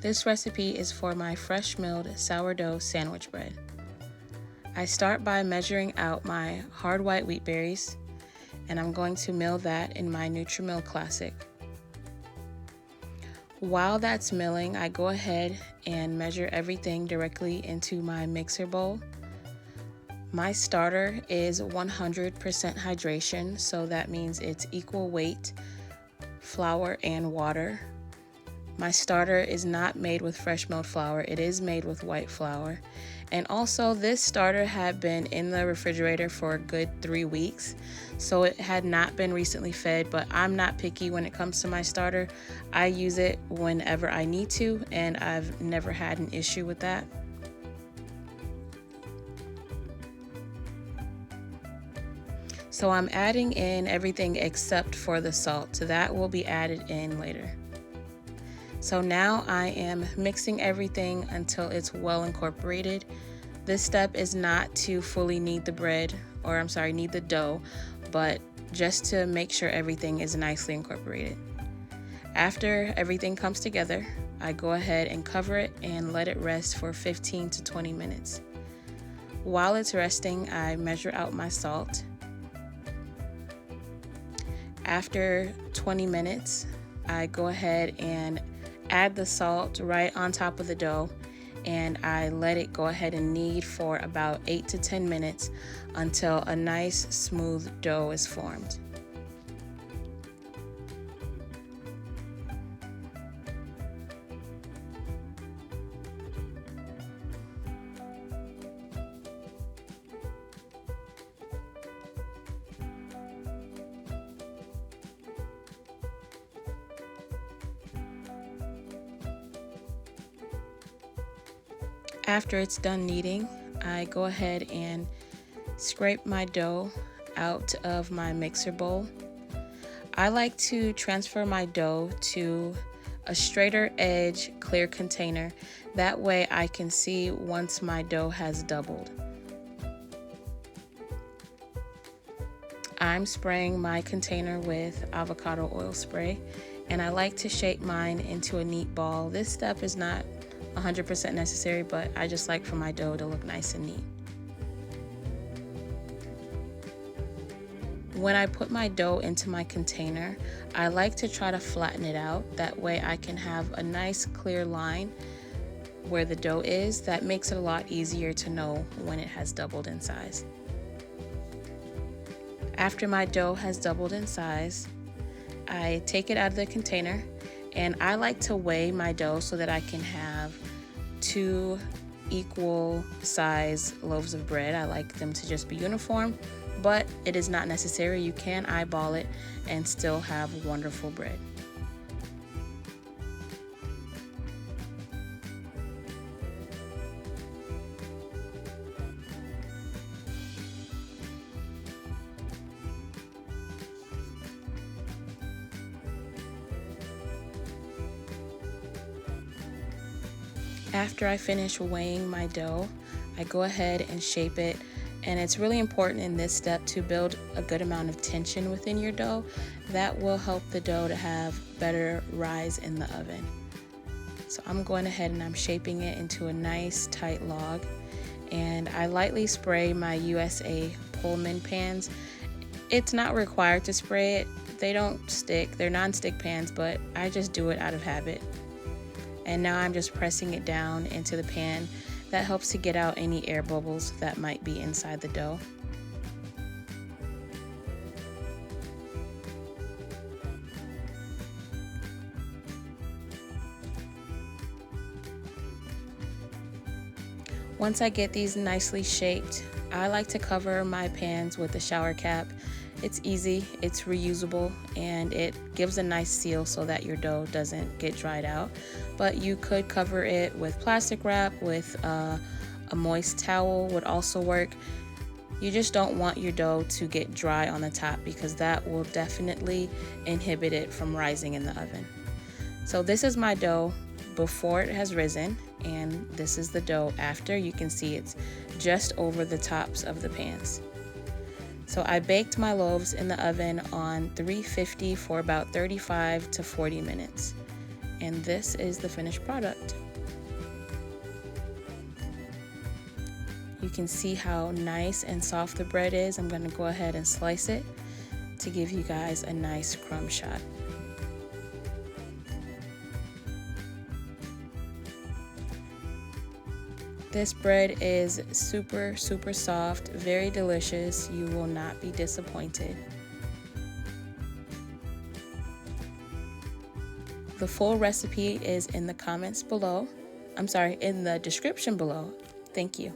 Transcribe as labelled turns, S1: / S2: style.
S1: This recipe is for my fresh milled sourdough sandwich bread. I start by measuring out my hard white wheat berries, and I'm going to mill that in my Nutri-Mill Classic. While that's milling, I go ahead and measure everything directly into my mixer bowl. My starter is 100% hydration, so that means it's equal weight flour and water. My starter is not made with fresh milled flour, it is made with white flour. And also, this starter had been in the refrigerator for a good 3 weeks, so it had not been recently fed, but I'm not picky when it comes to my starter. I use it whenever I need to, and I've never had an issue with that. So I'm adding in everything except for the salt, so that will be added in later. So now I am mixing everything until it's well incorporated. This step is not to fully knead the knead the dough, but just to make sure everything is nicely incorporated. After everything comes together, I go ahead and cover it and let it rest for 15 to 20 minutes. While it's resting, I measure out my salt. After 20 minutes, I go ahead and add the salt right on top of the dough, and I let it go ahead and knead for about 8 to 10 minutes until a nice smooth dough is formed. After it's done kneading, I go ahead and scrape my dough out of my mixer bowl. I like to transfer my dough to a straighter edge clear container. That way I can see once my dough has doubled. I'm spraying my container with avocado oil spray, and I like to shape mine into a neat ball. This step is not 100% necessary, but I just like for my dough to look nice and neat. When I put my dough into my container, I like to try to flatten it out. That way I can have a nice clear line where the dough is. That makes it a lot easier to know when it has doubled in size. After my dough has doubled in size, I take it out of the container, and I like to weigh my dough so that I can have 2 equal size loaves of bread. I like them to just be uniform, but it is not necessary. You can eyeball it and still have wonderful bread. After I finish weighing my dough, I go ahead and shape it, and it's really important in this step to build a good amount of tension within your dough. That will help the dough to have better rise in the oven. So I'm going ahead and I'm shaping it into a nice tight log, and I lightly spray my USA Pullman pans. It's not required to spray it. They don't stick. They're non-stick pans, but I just do it out of habit. And now I'm just pressing it down into the pan. That helps to get out any air bubbles that might be inside the dough. Once I get these nicely shaped, I like to cover my pans with a shower cap. It's easy, it's reusable, and it gives a nice seal so that your dough doesn't get dried out. But you could cover it with plastic wrap, with a moist towel would also work. You just don't want your dough to get dry on the top, because that will definitely inhibit it from rising in the oven. So this is my dough before it has risen, and this is the dough after. You can see it's just over the tops of the pans. So I baked my loaves in the oven on 350 for about 35 to 40 minutes. And this is the finished product. You can see how nice and soft the bread is. I'm going to go ahead and slice it to give you guys a nice crumb shot. This bread is super soft, very delicious. You will not be disappointed. The full recipe is in the comments below. I'm sorry, in the description below. Thank you.